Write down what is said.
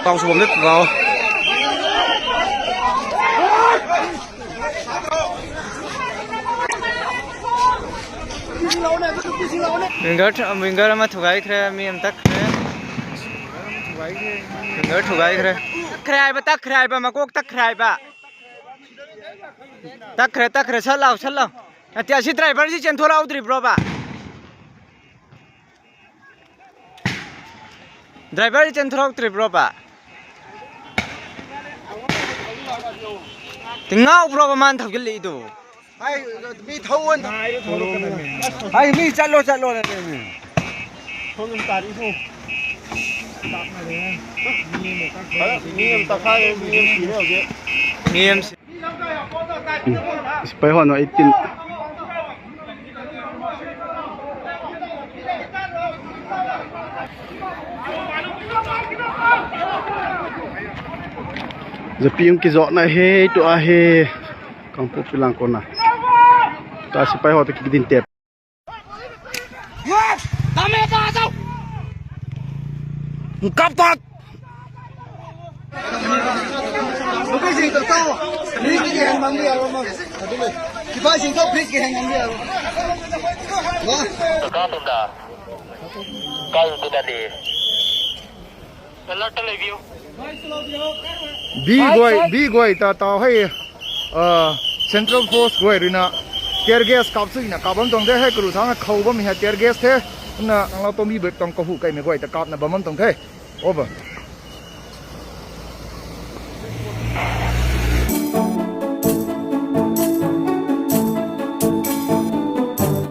tàu xuống đất vào mình gỡ mà thu gái kre miền tắc kre mình gỡ thu gái kre kre ba tắc kre ba mà quốc tắc kre ba tắc kre sát lao tia si driver si chen thola udri bro ba driver si chen thola udri bro ba tingau bro ba man thau gili du ai mi thâu anh ai mi chặt lô này không cần tạt đi thôi tạt này đấy mi em tạt khai mi em xí nữa chứ mi emไปหอนว่าไอ้ตินจะปีงกิจนะเฮตัวเฮกังพวกพิลังคนน่ะตาสิไปหอตะกิดินเต็บทำไมตาเจ้ากับตัดลูกพี่สิงห์โตนี่กี่แห่งมันเดียวมั้งที่บ้านสิงห์โตพริกกี่แห่งมันเดียววะก็ตุ่มด่าก็ตุ่มด่าดีแล้วรีวิวบีกวยต่อให้เซ็นทรัลโฟร์สกวยรีน่ะเทียร์แก๊สกับสิ่งน่ะกับมันตรงเท่ให้กรุษาเขาบ่มีเทียร์แก๊สเท่น่ะเราต้องมีเบิกต้องกหูไก่ไม่กวยแต่กับน่ะบ่มันตรงเท่โอ้บ่